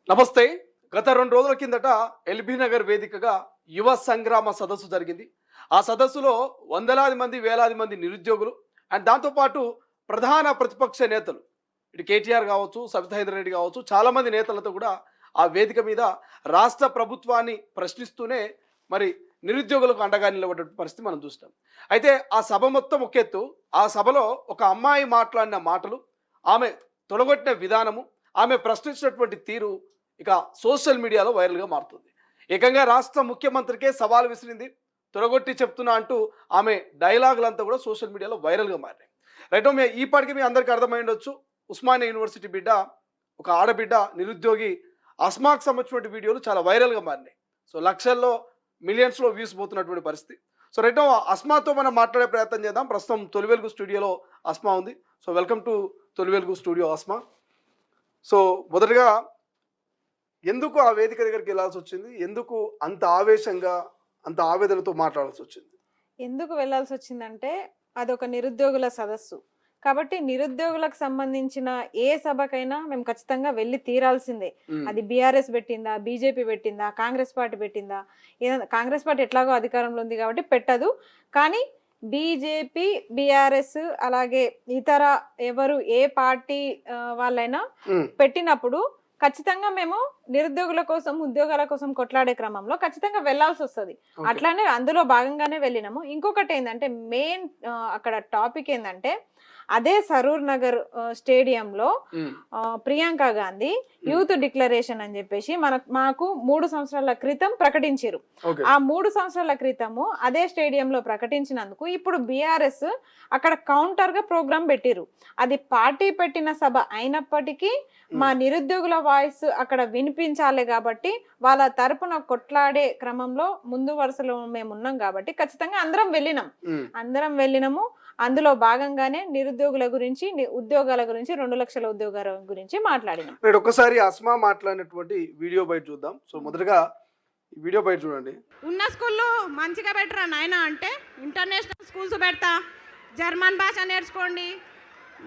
నమస్తే. గత 2 రోజుల కిందట ఎల్బీ నగర్ వేదికగా యువ సంగ్రామ సదస్సు జరిగింది. ఆ సదస్సులో వందలాది మంది, వేలాది మంది నిరుద్యోగులు అండ్ దాంతోపాటు ప్రధాన ప్రతిపక్ష నేతలు ఇటు కేటీఆర్ కావచ్చు, సబితాయింద్ర రెడ్డి కావచ్చు, చాలామంది నేతలతో కూడా ఆ వేదిక మీద రాష్ట్ర ప్రభుత్వాన్ని ప్రశ్నిస్తూనే మరి నిరుద్యోగులకు అండగా నిలబడే పరిస్థితి మనం చూస్తాం. అయితే ఆ సభ మొత్తం ఒక ఎత్తు. ఆ సభలో ఒక అమ్మాయి మాట్లాడిన మాటలు, ఆమె తొలగొట్టిన విధానము, ఆమె ప్రశ్నించినటువంటి తీరు ఇక సోషల్ మీడియాలో వైరల్గా మారుతుంది. ఏకంగా రాష్ట్ర ముఖ్యమంత్రికే సవాల్ విసిరింది. తొడగొట్టి చెప్తున్నా అంటూ ఆమె డైలాగులంతా కూడా సోషల్ మీడియాలో వైరల్గా మారినాయి. రైట్, ఈ పాటికి మీ అందరికీ అర్థమై ఉండొచ్చు, ఉస్మానియా యూనివర్సిటీ బిడ్డ, ఒక ఆడబిడ్డ నిరుద్యోగి అస్మాకు సంబంధించిన వీడియోలు చాలా వైరల్గా మారినాయి. సో లక్షల్లో, మిలియన్స్లో వ్యూస్ పోతున్నటువంటి పరిస్థితి. సో రైట్, అస్మాతో మనం మాట్లాడే ప్రయత్నం చేద్దాం. ప్రస్తుతం తొలి వెలుగు స్టూడియోలో అస్మా ఉంది. సో వెల్కమ్ టు తొలి వెలుగు స్టూడియో అస్మా. సో మొదటగా ఎందుకు ఆ వేదిక దగ్గరికి వెళ్ళాల్సి వచ్చింది? ఎందుకు అంత ఆవేశంగా, అంత ఆవేదనతో మాట్లాడాల్సి వచ్చింది? ఎందుకు వెళ్ళాల్సి వచ్చిందంటే అదొక నిరుద్యోగుల సదస్సు కాబట్టి నిరుద్యోగులకు సంబంధించిన ఏ సభకైనా మేము ఖచ్చితంగా వెళ్ళి తీరాల్సిందే. అది బీఆర్ఎస్ పెట్టిందా, బీజేపీ పెట్టిందా, కాంగ్రెస్ పార్టీ పెట్టిందా, ఏదైనా కాంగ్రెస్ పార్టీ ఎట్లాగో అధికారంలో ఉంది కాబట్టి పెట్టదు. కానీ బీజేపీ, బీఆర్ఎస్ అలాగే ఇతర ఎవరు ఏ పార్టీ వాళ్ళైనా పెట్టినప్పుడు ఖచ్చితంగా మేము నిరుద్యోగుల కోసం, ఉద్యోగాల కోసం కొట్లాడే క్రమంలో ఖచ్చితంగా వెళ్లాల్సి వస్తుంది. అట్లానే అందులో భాగంగానే వెళ్ళినాము. ఇంకొకటి ఏంటంటే మెయిన్ అక్కడ టాపిక్ ఏంటంటే అదే సరూర్ నగర్ స్టేడియంలో ప్రియాంక గాంధీ యూత్ డిక్లరేషన్ అని చెప్పేసి మాకు 3 సంవత్సరాల క్రితం ప్రకటించారు. ఆ 3 సంవత్సరాల క్రితము అదే స్టేడియంలో ప్రకటించినందుకు ఇప్పుడు బీఆర్ఎస్ అక్కడ కౌంటర్ గా ప్రోగ్రామ్ పెట్టిరు. అది పార్టీ పెట్టిన సభ అయినప్పటికీ మా నిరుద్యోగుల వాయిస్ అక్కడ వినిపించాలి కాబట్టి వాళ్ళ తరపున కొట్లాడే క్రమంలో ముందు వరుసలో మేము ఉన్నాం కాబట్టి ఖచ్చితంగా అందరం వెళ్ళినాము. అందులో భాగంగానే నిరుద్యోగుల గురించి, ఉద్యోగాల గురించి, 2 లక్షల ఉద్యోగాల గురించి మాట్లాడినాం. ఒకసారి అస్మా మాట్లాడినటువంటి వీడియో బయట చూద్దాం. సో మొదటగా ఈ వీడియో బయట చూడండి. ఉన్న స్కూల్లో మంచిగా పెట్టరా నాయన అంటే ఇంటర్నేషనల్ స్కూల్స్ పెడతా, జర్మన్ భాష నేర్చుకోండి.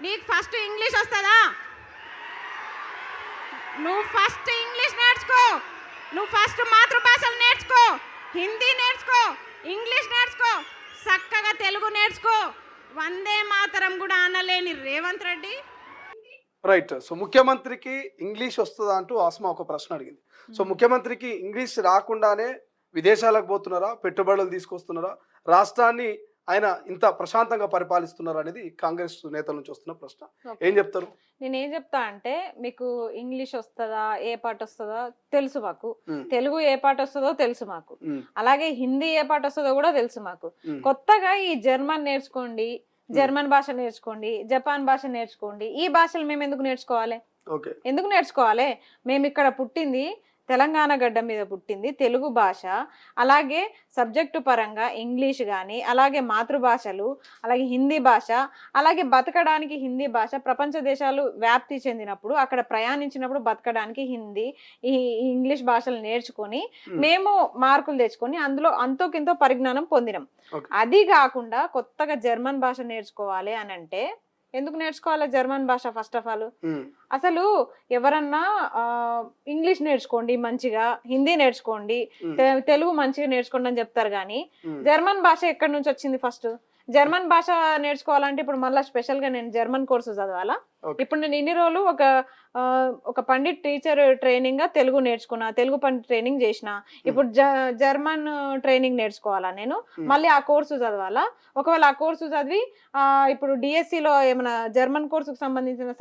నీకు ఫస్ట్ ఇంగ్లీష్ వస్తుందా? నువ్వు ఫస్ట్ ఇంగ్లీష్ నేర్చుకో, నువ్వు ఫస్ట్ మాతృభాషలు నేర్చుకో, హిందీ నేర్చుకో, ఇంగ్లీష్ నేర్చుకో, చక్కగా తెలుగు నేర్చుకో. వందే మాతరం కూడా అనలేని రేవంత్ రెడ్డి. రైట్. సో ముఖ్యమంత్రికి ఇంగ్లీష్ వస్తుందా అంటూ ఆస్మా ఒక ప్రశ్న అడిగింది. సో ముఖ్యమంత్రికి ఇంగ్లీష్ రాకుండానే విదేశాలకు పోతున్నారా, పెట్టుబడులు తీసుకొస్తున్నారా, రాష్ట్రాన్ని ఆయన ఇంత ప్రశాంతంగా పరిపాలిస్తున్నారు అనేది కాంగ్రెస్ నేతల నుంచి వస్తున్న ప్రశ్న. ఏం చెప్తారు? నేనేం చెప్తా అంటే, మీకు ఇంగ్లీష్ వస్తుందా, ఏ పాట వస్తుందో తెలుసు మాకు, తెలుగు ఏ పాట వస్తుందో తెలుసు మాకు, అలాగే హిందీ ఏ పాట వస్తుందో కూడా తెలుసు మాకు. కొత్తగా ఈ జర్మన్ నేర్చుకోండి, జర్మన్ భాష నేర్చుకోండి, జపాన్ భాష నేర్చుకోండి. ఈ భాషలు మేము ఎందుకు నేర్చుకోవాలి? మేము ఇక్కడ పుట్టింది తెలంగాణ గడ్డ మీద పుట్టింది, తెలుగు భాష, అలాగే సబ్జెక్టు పరంగా ఇంగ్లీష్ కానీ, అలాగే మాతృభాషలు, అలాగే హిందీ భాష, అలాగే బతకడానికి హిందీ భాష. ప్రపంచ దేశాలు వ్యాప్తి చెందినప్పుడు అక్కడ ప్రయాణించినప్పుడు బతకడానికి హిందీ, ఈ ఇంగ్లీష్ భాషలు నేర్చుకొని మేము మార్కులు తెచ్చుకొని అందులో అంతోకింతో పరిజ్ఞానం పొందినాం. అది కాకుండా కొత్తగా జర్మన్ భాష నేర్చుకోవాలి అని అంటే ఎందుకు నేర్చుకోవాలి జర్మన్ భాష? ఫస్ట్ ఆఫ్ ఆల్ అసలు ఎవరన్నా ఇంగ్లీష్ నేర్చుకోండి మంచిగా, హిందీ నేర్చుకోండి, తెలుగు మంచిగా నేర్చుకోండి అని చెప్తారు. కానీ జర్మన్ భాష ఎక్కడి నుంచి వచ్చింది? ఫస్ట్ జర్మన్ భాష నేర్చుకోవాలంటే ఇప్పుడు మళ్ళీ స్పెషల్ గా నేను జర్మన్ కోర్సు చదవాలా? ఇప్పుడు నేను ఇన్ని రోజులు ఒక పండిట్ టీచర్ ట్రైనింగ్ గా తెలుగు నేర్చుకున్నా, తెలుగు పండిట్ ట్రైనింగ్ చేసిన. ఇప్పుడు జర్మన్ ట్రైనింగ్ నేర్చుకోవాలా నేను? మళ్ళీ ఆ కోర్సు చదవాలా? ఒకవేళ ఆ కోర్సు చదివి ఇప్పుడు డిఎస్సిలో ఏమైనా జర్మన్ కోర్సుకు సంబంధించిన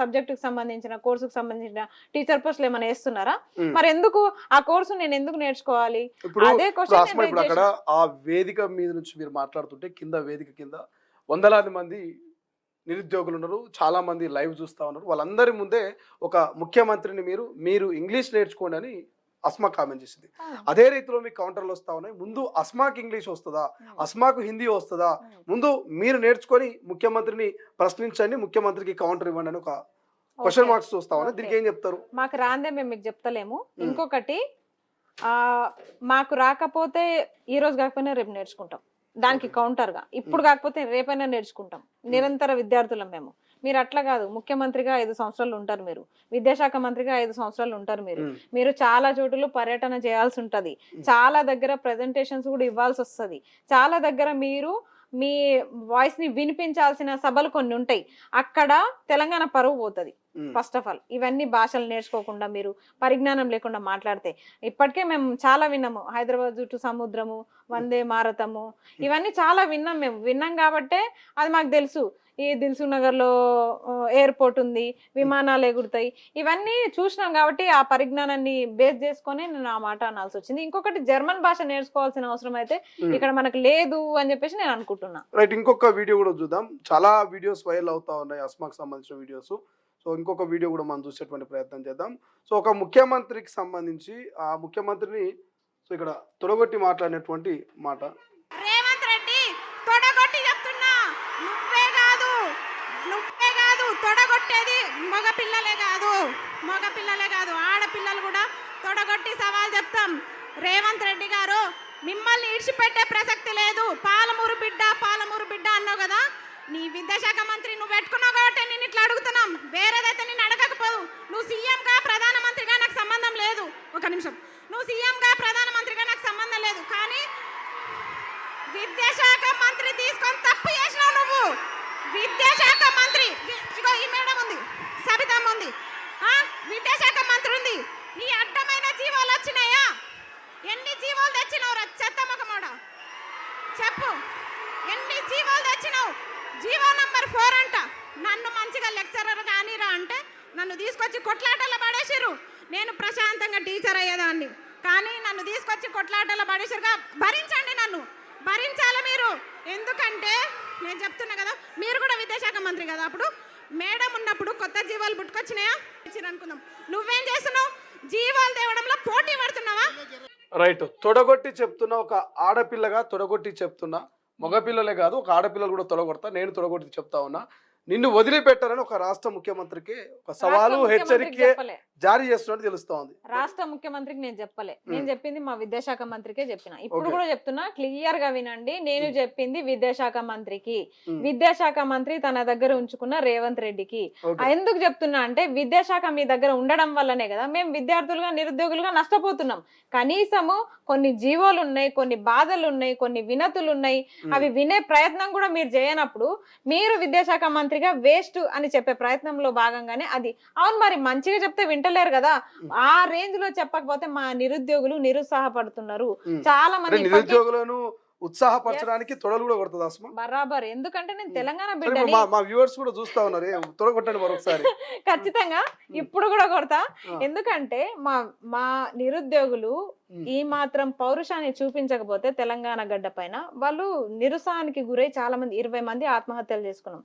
సబ్జెక్టుకు సంబంధించిన కోర్సుకు సంబంధించిన టీచర్ పోస్టులు ఏమైనా వేస్తున్నారా? మరి ఎందుకు ఆ కోర్సు నేను ఎందుకు నేర్చుకోవాలి? అదే క్వశ్చన్. అక్కడ ఆ వేదిక మీద నుంచి మీరు మాట్లాడుతుంటే కింద వేదిక కింద వందలాది మంది నిరుద్యోగులు ఉన్నారు, చాలా మంది లైవ్ చూస్తూ ఉన్నారు. వాళ్ళందరి ముందే ఒక ముఖ్యమంత్రిని మీరు ఇంగ్లీష్ నేర్చుకోండి అని అస్మా కామెంట్ చేసింది. అదే రీతిలో మీకు కౌంటర్లు వస్తా ఉన్నాయి. ముందు అస్మాకి ఇంగ్లీష్ వస్తుందా, అస్మాకు హిందీ వస్తుందా, ముందు మీరు నేర్చుకొని ముఖ్యమంత్రిని ప్రశ్నించండి, ముఖ్యమంత్రికి కౌంటర్ ఇవ్వండి అని ఒక క్వశ్చన్ మార్క్స్ చూస్తా ఉన్నాయి. దీనికి ఏం చెప్తారు? మాకు రాందే మేము మీకు చెప్తలేము. ఇంకొకటి, మాకు రాకపోతే ఈ రోజు కాకపోయినా రేపు నేర్చుకుంటాం. దానికి కౌంటర్ గా ఇప్పుడు కాకపోతే రేపైనా నేర్చుకుంటాం. నిరంతర విద్యార్థులం మేము. మీరు అట్లా కాదు, ముఖ్యమంత్రిగా 5 సంవత్సరాలు ఉంటారు మీరు, విద్యాశాఖ మంత్రిగా 5 సంవత్సరాలు ఉంటారు మీరు, మీరు చాలా చోటులు పర్యటన చేయాల్సి ఉంటది, చాలా దగ్గర ప్రెజెంటేషన్స్ కూడా ఇవ్వాల్సి వస్తుంది, చాలా దగ్గర మీరు మీ వాయిస్ ని వినిపించాల్సిన సభలు కొన్ని ఉంటాయి, అక్కడ తెలంగాణ పరువు పోతుంది. ఫస్ట్ ఆఫ్ ఆల్ ఇవన్నీ భాషలు నేర్చుకోకుండా మీరు పరిజ్ఞానం లేకుండా మాట్లాడితే, ఇప్పటికే మేము చాలా విన్నాము, హైదరాబాద్ చుట్టూ సముద్రము, వందే మారతము, ఇవన్నీ చాలా విన్నాం, మేము విన్నాం కాబట్టే అది మాకు తెలుసు. ఈ దిల్సుఖ్ నగర్ లో ఎయిర్పోర్ట్ ఉంది, విమానాలు ఎగురుతాయి, ఇవన్నీ చూసినాం కాబట్టి ఆ పరిజ్ఞానాన్ని బేస్ చేసుకొని నేను ఆ మాట అనాల్సి వచ్చింది. ఇంకొకటి జర్మన్ భాష నేర్చుకోవాల్సిన అవసరం అయితే ఇక్కడ మనకు లేదు అని చెప్పేసి నేను అనుకుంటున్నా. రైట్, ఇంకొక వీడియో కూడా చూద్దాం. చాలా వీడియోస్ వైరల్ అవుతా ఉన్నాయి అస్మాకు సంబంధించిన వీడియోస్. సో ఇంకొక వీడియో కూడా మనం చూసేటువంటి ప్రయత్నం చేద్దాం. సో ఒక ముఖ్యమంత్రికి సంబంధించి ఆ ముఖ్యమంత్రిని సో ఇక్కడ తొడగొట్టి మాట్లాడినటువంటి మాట. రేవంత్ రెడ్డి తొడగొట్టి చెప్తున్నా, నువ్వే కాదు తొడగొట్టేది మగపిల్లలే కాదు ఆడపిల్లలు కూడా తొడగొట్టి సవాల్ చెప్తాం. రేవంత్ రెడ్డి గారు, మిమ్మల్ని ఇడిచిపెట్టే ప్రసక్తి లేదు. పాలమూరు బిడ్డ అన్నావు కదా, నీ విద్యాశాఖ మంత్రి నువ్వు పెట్టుకున్నావు కాబట్టి నేను ఇట్లా అడుగుతున్నాం, వేరేదైతే నేను అడగకపోదు. నువ్వు సీఎంగా ప్రధానమంత్రిగా నాకు సంబంధం లేదు, ఒక నిమిషం, నువ్వు సీఎంగా ప్రధానమంత్రిగా నాకు సంబంధం లేదు, కానీ విద్యాశాఖ మంత్రి తీసుకొని తప్పు చేసినావు నువ్వు. విద్యాశాఖ మంత్రి, ఇగో ఈ మేడం ఉంది, సబితమ్మ ఉంది, విద్యాశాఖ మంత్రి ఉంది, నీ అడ్డమైన జీవాలు వచ్చినాయా? ఎన్ని జీవాలు తెచ్చినావు రా చెత్తమ్మకమోడ, చెప్పు, ఎన్ని జీవాలు తెచ్చినావు? జీవో నంబర్ 4 అంట. నన్ను మంచిగా లెక్చరర్ కానీరా అంటే నన్ను తీసుకొచ్చి కొట్లాటలో పడేసిర్రు. నేను ప్రశాంతంగా టీచర్ అయ్యేదాన్ని, కానీ నన్ను తీసుకొచ్చి కొట్లాటలో పడేసిరుగా. భరించండి, నన్ను భరించాలి మీరు. ఎందుకంటే నేను చెప్తున్నా కదా, మీరు కూడా విద్యాశాఖ మంత్రి కదా, అప్పుడు మేడం ఉన్నప్పుడు కొత్త జీవాలు పుట్టుకొచ్చినాయా అనుకుందాం. నువ్వేం చేస్తున్నావు? జీవాలు తేవడంలో పోటీ పడుతున్నావా? రైట్, తొడగొట్టి చెప్తున్నా, ఒక ఆడపిల్లగా తొడగొట్టి చెప్తున్నా, మగపిల్లలే కాదు ఒక ఆడపిల్లలు కూడా తొడగొడతా, నేను తొడగొట్టి చెప్తా ఉన్నా. నిన్ను వదిలిపెట్టారని ఒక రాష్ట్ర ముఖ్యమంత్రికి ఒక సవాలు హెచ్చరిక జారీ చేస్తున్నట్టు తెలుస్తా ఉంది. రాష్ట్ర ముఖ్యమంత్రికి నేను చెప్పలే, నేను చెప్పింది మా విద్యాశాఖ మంత్రికే చెప్పిన. ఇప్పుడు కూడా చెప్తున్నా, క్లియర్ గా వినండి, నేను చెప్పింది విద్యాశాఖ మంత్రికి. విద్యాశాఖ మంత్రి తన దగ్గర ఉంచుకున్న రేవంత్ రెడ్డికి. ఎందుకు చెప్తున్నా అంటే, విద్యాశాఖ మీ దగ్గర ఉండడం వల్లనే కదా మేము విద్యార్థులుగా నిరుద్యోగులుగా నష్టపోతున్నాం. కనీసము కొన్ని జీవోలు ఉన్నాయి, కొన్ని బాధలు ఉన్నాయి, కొన్ని వినతులు ఉన్నాయి, అవి వినే ప్రయత్నం కూడా మీరు చేయనప్పుడు మీరు విద్యాశాఖ మంత్రిగా వేస్ట్ అని చెప్పే ప్రయత్నంలో భాగంగానే అది. అవును, మరి మంచిగా చెప్తే వింటలేరు కదా, ఆ రేంజ్ లో చెప్పకపోతే మా నిరుద్యోగులు నిరుత్సాహపడుతున్నారు. చాలా మంది నిరుద్యోగులను ఉత్సాహపరచడానికి తొడలు కూడా కొడుతుంది అస్మా, బరాబర్. ఎందుకంటే నేను తెలంగాణ బిడ్డని, మా వ్యూవర్స్ కూడా చూస్తా ఉన్నారు, తొడగొట్టండి మరొకసారి. ఖచ్చితంగా ఇప్పుడు కూడా కొడతా. ఎందుకంటే మా నిరుద్యోగులు ఈ మాత్రం పౌరుషాన్ని చూపించకపోతే తెలంగాణ గడ్డ పైన వాళ్ళు నిరుసాహానికి గురై చాలా మంది 20 మంది ఆత్మహత్యలు చేసుకున్నాం.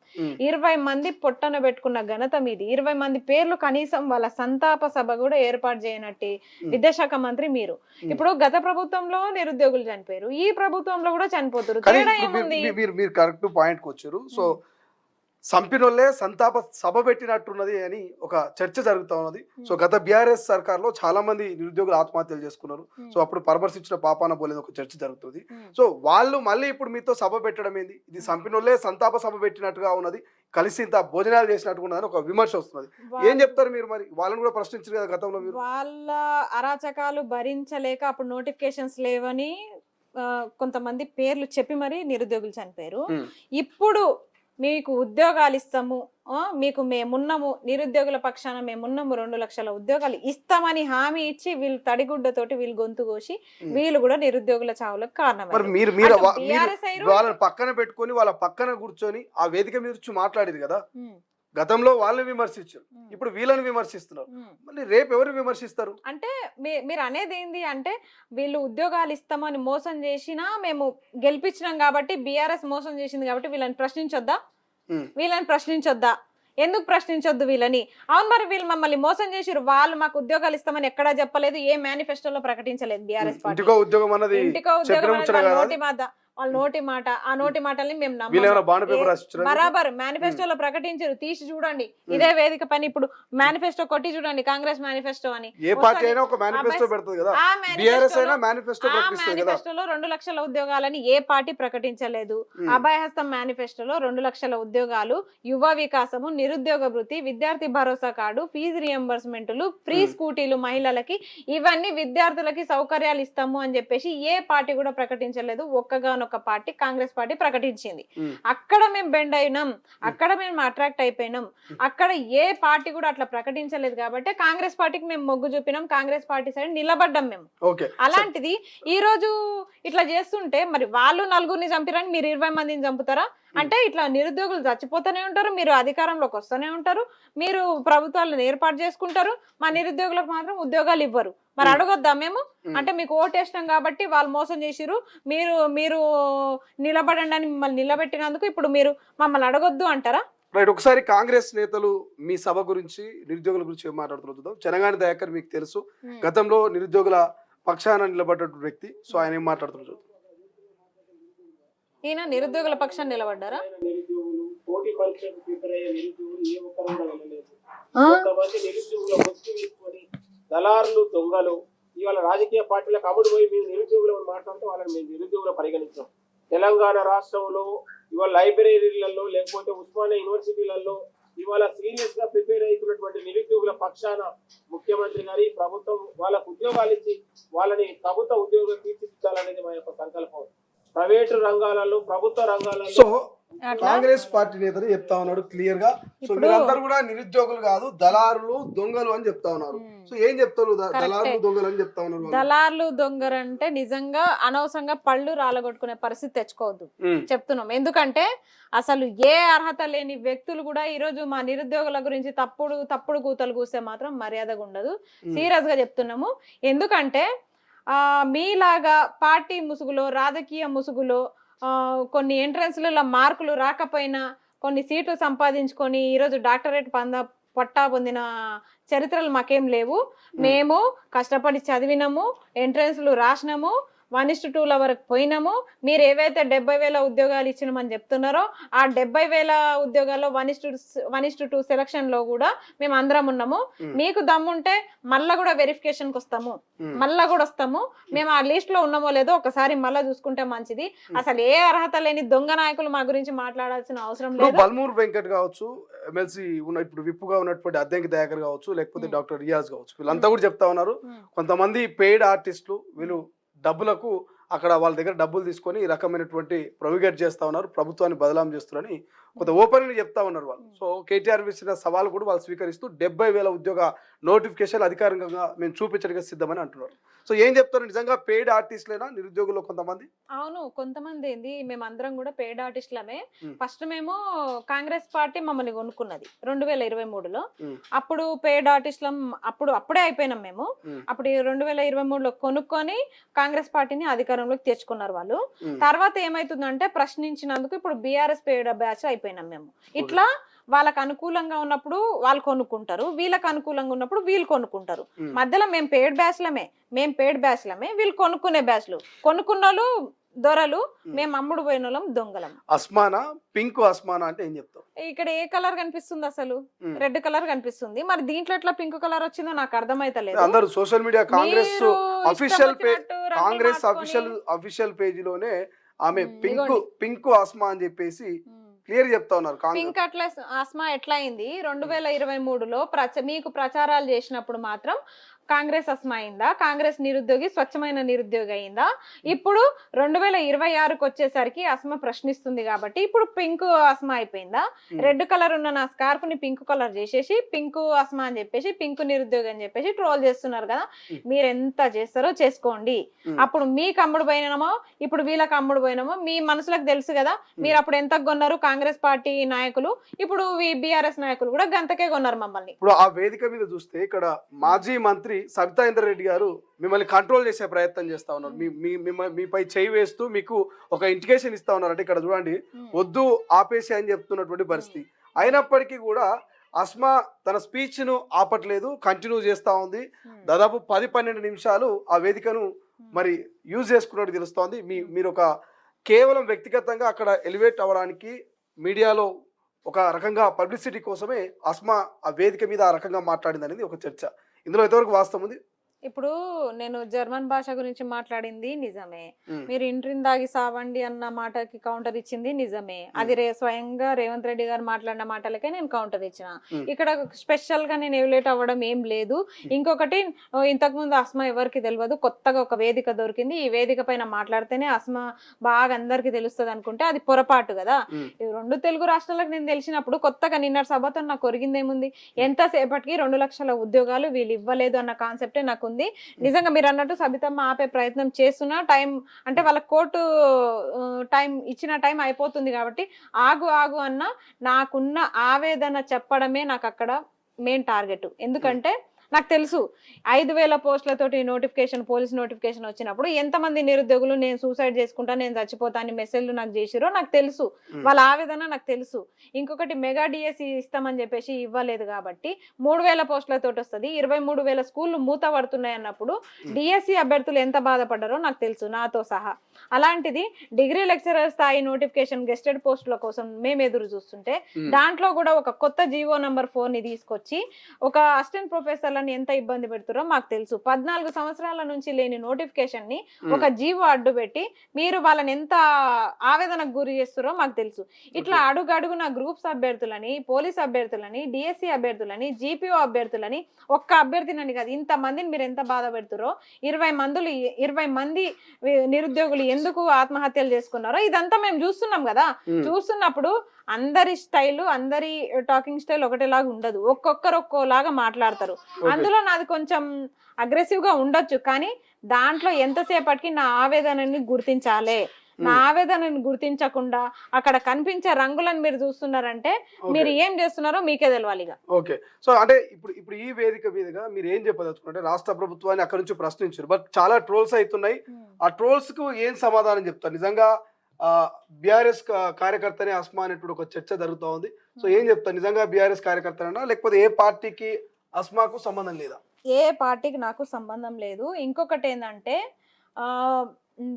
20 మంది పొట్టన పెట్టుకున్న ఘనత మీది. 20 మంది పేర్లు కనీసం వాళ్ళ సంతాప సభ కూడా ఏర్పాటు చేయనట్టి విద్యాశాఖ మంత్రి మీరు. ఇప్పుడు గత ప్రభుత్వంలో నిరుద్యోగులు చనిపోయారు, ఈ ప్రభుత్వంలో కూడా చనిపోతారు. తేడా ఏముంది? మీరు కరెక్ట్ పాయింట్ కి వచ్చారు. సో సంపినోళ్ళే సంతాప సభ పెట్టినట్టున్నది అని ఒక చర్చ జరుగుతా ఉన్నది. సో గత బీఆర్ఎస్ సర్కార్లో చాలా మంది నిరుద్యోగులు ఆత్మహత్యలు చేసుకున్నారు. సో అప్పుడు పరామర్శించిన పాపాన పోలేదు ఒక చర్చ జరుగుతుంది. సో వాళ్ళు మళ్ళీ ఇప్పుడు మీతో సభ పెట్టడం ఏంది, ఇది సంపినోళ్ళే సంతాప సభ పెట్టినట్టుగా ఉన్నది, కలిసి ఇంత భోజనాలు చేసినట్టుగా ఉన్నదని ఒక విమర్శ వస్తున్నది. ఏం చెప్తారు మీరు? మరి వాళ్ళని కూడా ప్రశ్నించారు కదా గతంలో మీరు. వాళ్ళ అరాచకాలు భరించలేక అప్పుడు నోటిఫికేషన్స్ లేవని కొంతమంది పేర్లు చెప్పి మరి నిరుద్యోగులు చనిపోయారు. ఇప్పుడు మీకు ఉద్యోగాలు ఇస్తాము, మీకు మేమున్నాము, నిరుద్యోగుల పక్షాన మేమున్నాము, 2 లక్షల ఉద్యోగాలు ఇస్తామని హామీ ఇచ్చి వీళ్ళు తడిగుడ్డతోటి వీళ్ళు గొంతు కోసి వీళ్ళు కూడా నిరుద్యోగుల చావులకు కారణం. వాళ్ళని పక్కన పెట్టుకొని వాళ్ళ పక్కన కూర్చొని ఆ వేదిక మీద మాట్లాడేది కదా, గతంలో వాళ్ళని విమర్శించారు, ఇప్పుడు వీళ్ళని విమర్శిస్తున్నారు. మళ్ళీ రేపు ఎవరు విమర్శిస్తారు? అంటే మీరు అనేది ఏంది అంటే, వీళ్ళు ఉద్యోగాలు ఇస్తామని మోసం చేసినా మేము గెలిపించినాం కాబట్టి, బీఆర్ఎస్ మోసం చేసింది కాబట్టి వీళ్ళని ప్రశ్నించొద్దా? ఎందుకు ప్రశ్నించొద్దు వీళ్ళని? అవును, మరి వీళ్ళు మమ్మల్ని మోసం చేసిరు, వాళ్ళు మాకు ఉద్యోగాలు ఇస్తామని ఎక్కడా చెప్పలేదు, ఏ మేనిఫెస్టోలో ప్రకటించలేదు బీఆర్ఎస్ పార్టీ. ఇంటికో ఉద్యోగం వాళ్ళ నోటి మాట, ఆ నోటి మాటల్ని మేము వీళ్ళేమైనా బాండ్ పేపర్ నమ్మము. రాసిచ్చారా? బరాబర్ మేనిఫెస్టోలో ప్రకటించారు, తీసి చూడండి. ఇదే వేదిక పని ఇప్పుడు మేనిఫెస్టో కొట్టి చూడండి, కాంగ్రెస్ మేనిఫెస్టో అని. ఏ పార్టీ అయినా ఒక మేనిఫెస్టో పెడుతుంది కదా, ఆ బీఆర్ఎస్ అయినా మేనిఫెస్టోలో మేనిఫెస్టో ప్రకటిస్తుంది కదా. మేనిఫెస్టోలో 2 లక్షల ఉద్యోగాలని ఏ పార్టీ ప్రకటించలేదు. అభయహస్తం మేనిఫెస్టోలో 2 లక్షల ఉద్యోగాలు, యువ వికాసము, నిరుద్యోగ భృతి, విద్యార్థి భరోసా కార్డు, ఫీజు రియంబర్స్మెంట్లు, ఫ్రీ స్కూటీలు మహిళలకి, ఇవన్నీ విద్యార్థులకి సౌకర్యాలు ఇస్తాము అని చెప్పేసి ఏ పార్టీ కూడా ప్రకటించలేదు. ఒక్కగానొక్క పార్టీ కాంగ్రెస్ పార్టీ ప్రకటించింది. అక్కడ మేము బెండ్ అయినాం, అక్కడ మేము అట్రాక్ట్ అయిపోయినాం. అక్కడ ఏ పార్టీ కూడా అట్లా ప్రకటించలేదు కాబట్టి కాంగ్రెస్ పార్టీకి మేము మొగ్గు చూపినాం, కాంగ్రెస్ పార్టీ సైడ్ నిలబడ్డాం మేము. ఓకే, అలాంటిది ఈ రోజు ఇట్లా చేస్తుంటే మరి వాళ్ళు 4గురిని చంపిరని మీరు 20 మందిని చంపుతారా? అంటే ఇట్లా నిరుద్యోగులు చచ్చిపోతూనే ఉంటారు, మీరు అధికారంలోకి వస్తూనే ఉంటారు, మీరు ప్రభుత్వాలను ఏర్పాటు చేసుకుంటారు, మా నిరుద్యోగులకు మాత్రం ఉద్యోగాలు ఇవ్వరు. మరి అడగొద్దా మేము? అంటే మీకు ఓటేసినాం కాబట్టి వాళ్ళు మోసం చేసిరు, మీరు నిలబడండి అని మిమ్మల్ని నిలబెట్టినందుకు ఇప్పుడు మీరు మమ్మల్ని అడగొద్దు అంటారా? రైట్. ఒకసారి కాంగ్రెస్ నేతలు మీ సభ గురించి, నిరుద్యోగుల గురించి ఏం మాట్లాడుతున్నారు చూద్దాం. చెనగాని దయాకర్ మీకు తెలుసు, గతంలో నిరుద్యోగుల పక్షాన నిలబడ్డ వ్యక్తి. సో ఆయన ఏం మాట్లాడుతున్నారు చూద్దాం. ఈయన నిరుద్యోగుల పక్షాన్ని నిలబడ్డారా? నిరుద్యోగులు పోటీ పరీక్షకు ప్రిపేర్ అయ్యే నిరుద్యోగులు ఏ ఒక్కరు కూడా వెళ్ళలేదు. కొంతమంది నిరుద్యోగుల ముసుగు వేసుకొని దళారులు, దొంగలు ఇవాళ రాజకీయ పార్టీలకు అమ్ముడు పోయి మేము నిరుద్యోగులు మాట్లాడితే వాళ్ళని మేము నిరుద్యోగులు పరిగణించాం. తెలంగాణ రాష్ట్రంలో ఇవాళ లైబ్రరీలలో లేకపోతే ఉస్మానియా యూనివర్సిటీలలో ఇవాళ సీరియస్ గా ప్రిపేర్ అవుతున్నటువంటి నిరుద్యోగుల పక్షాన ముఖ్యమంత్రి గారి ప్రభుత్వం వాళ్ళకు ఉద్యోగాలు ఇచ్చి వాళ్ళని ప్రభుత్వ ఉద్యోగం తీర్చిదిద్దాలనేది మా యొక్క సంకల్పం. ప్రైవేటు రంగాలలో, ప్రభుత్వ రంగాలలో. సో కాంగ్రెస్ పార్టీ నేతలు చెప్తా ఉన్నాడు క్లియర్ గా, సో మీరందరూ కూడా నిరుద్యోగులు కాదు, దళారులు, దొంగలు అని చెప్తా ఉన్నారు. సో ఏం చెప్తారు, దళారులు, దొంగలు అని చెప్తా ఉన్నారు. దళారులు, దొంగలు అంటే నిజంగా అనవసరంగా పళ్ళు రాలగొట్టుకునే పరిస్థితి తెచ్చుకోవద్దు చెప్తున్నాం. ఎందుకంటే అసలు ఏ అర్హత లేని వ్యక్తులు కూడా ఈ రోజు మా నిరుద్యోగుల గురించి తప్పుడు కూతలు కూస్తే మాత్రం మర్యాదగా ఉండదు. సీరియస్ గా చెప్తున్నాము. ఎందుకంటే మీలాగా పార్టీ ముసుగులో, రాజకీయ ముసుగులో కొన్ని ఎంట్రన్స్లలో మార్కులు రాకపోయినా కొన్ని సీట్లు సంపాదించుకొని ఈరోజు డాక్టరేట్ పట్టా పొందిన చరిత్రలు మాకేం లేవు. మేము కష్టపడి చదివినాము, ఎంట్రన్స్లు రాసినాము, 1:2 వరకు పోయినాము. మీరు ఏవైతే 70,000 ఉద్యోగాలు ఇచ్చినామని చెప్తున్నారో ఆ 70,000 ఉద్యోగాల్లో 1:2 సెలక్షన్ లో కూడా మేము అందరం ఉన్నాము. మీకు దమ్ముంటే మళ్ళా కూడా వెరిఫికేషన్ కి వస్తాము, మళ్ళా కూడా వస్తాము. మేము ఆ లిస్ట్ లో ఉన్నామో లేదో ఒకసారి మళ్ళా చూసుకుంటే మంచిది. అసలు ఏ అర్హత లేని దొంగ నాయకులు మా గురించి మాట్లాడాల్సిన అవసరం లేదు. బల్మూర్ వెంకట్ కావచ్చు, ఎమ్మెల్సీ ఇప్పుడు విప్పుగా ఉన్నటువంటి అద్దెంకి దయాకర్ కావచ్చు, లేకపోతే డాక్టర్ రియాజ్ కావచ్చు, వీళ్ళంతా కూడా చెప్తా ఉన్నారు కొంతమంది పెయిడ్ ఆర్టిస్టులు వీళ్ళు డబ్బులకు అక్కడ వాళ్ళ దగ్గర డబ్బులు తీసుకొని ఈ రకమైనటువంటి ప్రొవిగేట్ చేస్తా ఉన్నారు, ప్రభుత్వాన్ని బదలాం చేస్తున్నారని కొంత ఓపెన్ చెప్తా ఉన్నారు వాళ్ళు. సో కేటీఆర్ ఇచ్చిన సవాల్ కూడా వాళ్ళు స్వీకరిస్తూ 70,000 ఉద్యోగ నోటిఫికేషన్ అధికారికంగా మేము చూపించడానికి సిద్ధమని అంటున్నారు. సో ఏం చెప్తారు, నిజంగా పెయిడ్ ఆర్టిస్టులేనా నిరుద్యోగులు కొంతమంది? అవును, కొంతమంది ఏంది, మేమందరం కూడా పెయిడ్ ఆర్టిస్టులమే. ఫస్ట్ మేము కాంగ్రెస్ పార్టీ మమ్మల్ని కొనుక్కున్నది 2023లో. అప్పుడు పెయిడ్ ఆర్టిస్టులం, అప్పుడే అయిపోయినాం మేము. అప్పుడు 2023లో కొనుక్కొని కాంగ్రెస్ పార్టీని అధికారంలోకి తెచ్చుకున్నారు వాళ్ళు. తర్వాత ఏమైతుందంటే ప్రశ్నించినందుకు ఇప్పుడు బీఆర్ఎస్ పెయిడ్ బ్యాచ్ అయిపోయినాం మేము. ఇట్లా వాళ్ళకు అనుకూలంగా ఉన్నప్పుడు వాళ్ళు కొనుక్కుంటారు, వీళ్ళకి అనుకూలంగా ఉన్నప్పుడు వీళ్ళు కొనుక్కుంటారు. మధ్యలో మేము పెయిడ్ బ్యాచ్లమే, వీళ్ళు కొనుక్కునే బ్యాచ్లు. కొనుక్కున్న వాళ్ళు దొరలు, మేము అమ్ముడు పోయిన వాళ్ళం దొంగలం. అస్మానా, పింక్ అస్మానా అంటే ఏం చెప్తావు? ఇక్కడ ఏ కలర్ కనిపిస్తుంది? అసలు రెడ్ కలర్ కనిపిస్తుంది. మరి దీంట్లో ఎట్లా పింక్ కలర్ వచ్చిందో నాకు అర్థమైతలేదు. అందరూ సోషల్ మీడియా కాంగ్రెస్ అఫీషియల్ పేజీలోనే ఆమె పింక్ ఆస్మా అని చెప్పేసి క్లియర్ చెప్తా ఉన్నారు. పింక్ అట్లా ఆస్మా ఎట్లా అయింది? 2023లో మీకు ప్రచారాలు చేసినప్పుడు మాత్రం కాంగ్రెస్ అస్మా అయిందా? కాంగ్రెస్ నిరుద్యోగి స్వచ్ఛమైన నిరుద్యోగి అయిందా? ఇప్పుడు 2026కి వచ్చేసరికి అస్మా ప్రశ్నిస్తుంది కాబట్టి ఇప్పుడు పింక్ అస్మా అయిపోయిందా? రెడ్ కలర్ ఉన్న నా స్కార్ఫ్ ని పింక్ కలర్ చేసేసి పింక్ అస్మా అని చెప్పేసి పింక్ నిరుద్యోగి అని చెప్పేసి ట్రోల్ చేస్తున్నారు కదా. మీరు ఎంత చేస్తారో చేసుకోండి. అప్పుడు మీకు అమ్ముడు పోయినామో ఇప్పుడు వీళ్ళకి అమ్ముడు పోయినామో మీ మనసులకు తెలుసు కదా. మీరు అప్పుడు ఎంత కొన్నారు కాంగ్రెస్ పార్టీ నాయకులు, ఇప్పుడు బీఆర్ఎస్ నాయకులు కూడా గంతకే కొన్నారు మమ్మల్ని. ఇప్పుడు ఆ వేదిక మీద చూస్తే ఇక్కడ మాజీ మంత్రి సబితా ఇంద్రారెడ్డి గారు మిమ్మల్ని కంట్రోల్ చేసే ప్రయత్నం చేస్తా ఉన్నారు. మీపై చేయి వేస్తూ మీకు ఒక ఇండికేషన్ ఇస్తా ఉన్నారు. అంటే ఇక్కడ చూడండి, వద్దు ఆపేసి అని చెప్తున్నటువంటి పరిస్థితి. అయినప్పటికీ కూడా అస్మా తన స్పీచ్ ను ఆపట్లేదు, కంటిన్యూ చేస్తా ఉంది. దాదాపు 10-12 నిమిషాలు ఆ వేదికను మరి యూజ్ చేసుకున్నట్టు తెలుస్తోంది. మీరు ఒక కేవలం వ్యక్తిగతంగా అక్కడ ఎలివేట్ అవ్వడానికి మీడియాలో ఒక రకంగా పబ్లిసిటీ కోసమే అస్మా ఆ వేదిక మీద ఆ రకంగా మాట్లాడింది అనేది ఒక చర్చ. ఇందులో ఎంతవరకు వాస్తవం ఉంది? ఇప్పుడు నేను జర్మన్ భాష గురించి మాట్లాడింది నిజమే, ఉమ్, మీరు ఇంట్రిని దాగి సావండి అన్న మాటకి కౌంటర్ ఇచ్చింది నిజమే, అది స్వయంగా రేవంత్ రెడ్డి గారు మాట్లాడిన మాటలకే నేను కౌంటర్ ఇచ్చిన. ఉమ్, ఇక్కడ స్పెషల్ గా నేను ఎవిలేట్ అవ్వడం ఏం లేదు. ఇంకొకటి, ఇంతకు ముందు అస్మా ఎవరికి తెలియదు, కొత్తగా ఒక వేదిక దొరికింది, ఈ వేదిక పైన మాట్లాడితేనే అస్మా బాగా అందరికి తెలుస్తుంది అనుకుంటే అది పొరపాటు కదా. ఉమ్, ఈ 2 తెలుగు రాష్ట్రాలకు నేను తెలిసినప్పుడు కొత్తగా నిన్న సభతో నాకు ఒరిగిందేముంది? ఎంతసేపటికి 2 లక్షల ఉద్యోగాలు వీళ్ళు ఇవ్వలేదు అన్న కాన్సెప్టే నాకు ఉంది. నిజంగా మీరు అన్నట్టు సబితమ్మ ఆపే ప్రయత్నం చేస్తున్నా, టైం అంటే వాళ్ళ కోర్టు టైం ఇచ్చిన టైం అయిపోతుంది కాబట్టి ఆగు ఆగు అన్న నాకున్న ఆవేదన చెప్పడమే నాకు అక్కడ మెయిన్ టార్గెట్. ఎందుకంటే నాకు తెలుసు 5,000 పోస్టులతోటి నోటిఫికేషన్, పోలీస్ నోటిఫికేషన్ వచ్చినప్పుడు ఎంతమంది నిరుద్యోగులు నేను సూసైడ్ చేసుకుంటా, నేను చచ్చిపోతా అని మెసేజ్లు నాకు చేసిరో నాకు తెలుసు, వాళ్ళ ఆవేదన నాకు తెలుసు. ఇంకొకటి మెగా డిఎస్సి ఇస్తామని చెప్పేసి ఇవ్వలేదు కాబట్టి 3,000 పోస్టులతోటి వస్తుంది, 23,000 స్కూళ్ళు మూత పడుతున్నాయి అన్నప్పుడు డిఎస్సి అభ్యర్థులు ఎంత బాధపడ్డారో నాకు తెలుసు, నాతో సహా. అలాంటిది డిగ్రీ లెక్చరర్ స్థాయి నోటిఫికేషన్ గెస్టెడ్ పోస్టుల కోసం మేము ఎదురు చూస్తుంటే దాంట్లో కూడా ఒక కొత్త జీవో నంబర్ 4ని తీసుకొచ్చి ఒక అసిస్టెంట్ ప్రొఫెసర్లను ఎంత ఇబ్బంది పెడుతారో మాకు తెలుసు. 14 సంవత్సరాల నుంచి లేని నోటిఫికేషన్ ని ఒక జీవో అడ్డు పెట్టి మీరు వాళ్ళని ఎంత ఆవేదనకు గురి చేస్తారో మాకు తెలుసు. ఇట్లా అడుగడుగున గ్రూప్స్ అభ్యర్థులని, పోలీస్ అభ్యర్థులని, డిఎస్సి అభ్యర్థులని, జీపీఓ అభ్యర్థులని, ఒక్క అభ్యర్థినని కాదు ఇంతమందిని మీరు ఎంత బాధ పెడుతారో, 20 మంది నిరుద్యోగులు ఎందుకు ఆత్మహత్యలు చేసుకున్నారో ఇదంతా మేము చూస్తున్నాం కదా. చూస్తున్నప్పుడు అందరి స్టైల్, అందరి టాకింగ్ స్టైల్ ఒకటేలాగా ఉండదు, ఒక్కొక్కరు ఒక్కోలాగా మాట్లాడతారు. అందులో నాది కొంచెం అగ్రెసివ్ గా ఉండొచ్చు, కానీ దాంట్లో ఎంతసేపటికి నా ఆవేదనని గుర్తించాలి. నా ఆవేదనని గుర్తించకుండా అక్కడ కనిపించే రంగులను మీరు చూస్తున్నారంటే మీరు ఏం చేస్తున్నారో మీకే తెలవాలి. ఓకే, సో అంటే ఇప్పుడు ఈ వేదిక మీదుగా మీరు ఏం చెప్పదలుచుకుంటే రాష్ట్ర ప్రభుత్వాన్ని అక్కడ నుంచి ప్రశ్నించారు, బట్ చాలా ట్రోల్స్ అవుతున్నాయి. ఆ ట్రోల్స్ కు ఏం సమాధానం చెప్తారు? నిజంగా బీఆర్ఎస్ కార్యకర్తనే అస్మా అనేటువంటి ఒక చర్చ జరుగుతూ ఉంది. సో ఏం చెప్తారు? నిజంగా బీఆర్ఎస్ కార్యకర్తనా లేకపోతే ఏ పార్టీకి అస్మాకు సంబంధం లేదా? ఏ పార్టీకి నాకు సంబంధం లేదు. ఇంకొకటి ఏంటంటే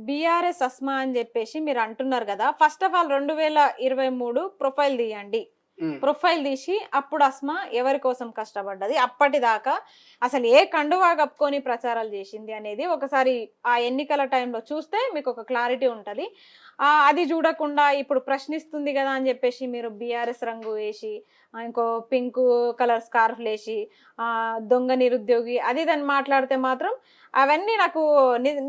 బీఆర్ఎస్ అస్మా అని చెప్పేసి మీరు అంటున్నారు కదా. ఫస్ట్ ఆఫ్ ఆల్ 2023 ప్రొఫైల్ తీయండి. ప్రొఫైల్ తీసి అప్పుడు అస్మా ఎవరి కోసం కష్టపడ్డది, అప్పటిదాకా అసలు ఏ కండువా కప్పుకొని ప్రచారాలు చేసింది అనేది ఒకసారి ఆ ఎన్నికల టైంలో చూస్తే మీకు ఒక క్లారిటీ ఉంటుంది. అది చూడకుండా ఇప్పుడు ప్రశ్నిస్తుంది కదా అని చెప్పేసి మీరు బీఆర్ఎస్ రంగు వేసి, ఇంకో పింక్ కలర్ స్కార్ఫ్ వేసి, దొంగ నిరుద్యోగి అది దాన్ని మాట్లాడితే మాత్రం అవన్నీ నాకు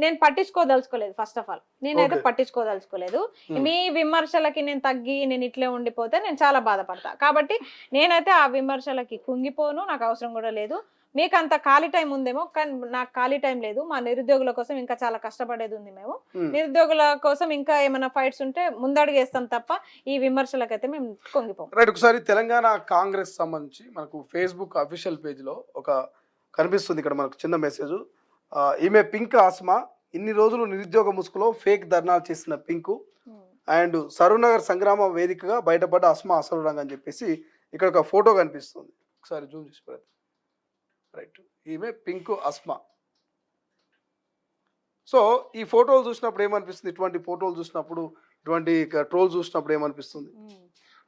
నేను పట్టించుకోదలుచుకోలేదు. ఫస్ట్ ఆఫ్ ఆల్ నేనైతే పట్టించుకోదలుచుకోలేదు. మీ విమర్శలకి నేను తగ్గి నేను ఇట్లే ఉండిపోతే నేను చాలా బాధపడతా. కాబట్టి నేనైతే ఆ విమర్శలకి కుంగిపోను, నాకు అవసరం కూడా లేదు. మీకు అంత ఖాళీ టైం ఉందేమో, కానీ నాకు ఖాళీ టైం లేదు. మా నిరుద్యోగుల కోసం ఇంకా చాలా కష్టపడేది ఉంది. మేము నిరుద్యోగుల కోసం ఇంకా ఏమైనా ఫైట్స్ ఉంటే ముందడుగు వేస్తాం తప్ప ఈ విమర్శలకైతే మేము కొంగిపోం. రైట్, ఒకసారి తెలంగాణ కాంగ్రెస్ సంబంధించి మనకు ఫేస్బుక్ అఫీషియల్ పేజ్లో ఒక కనిపిస్తుంది ఇక్కడ మనకు చిన్న మెసేజ్. ఈమె పింక్ అస్మా, ఇన్ని రోజులు నిరుద్యోగ ముసుగులో ఫేక్ ధర్నాలు చేసిన పింకు అండ్ సరూనగర్ సంగ్రామ వేదికగా బయటపడ్డ అస్మా అసలు రంగు అని చెప్పేసి ఇక్కడ ఒక ఫోటో కనిపిస్తుంది. ఒకసారి జూమ్ చేసి పెడతాం. రైట్, ఈమె పింక్ అస్మా. సో ఈ ఫోటోలు చూసినప్పుడు ఏమనిపిస్తుంది? ఇటువంటి ఫోటోలు చూసినప్పుడు, ఇటువంటి ట్రోల్ చూసినప్పుడు ఏమనిపిస్తుంది?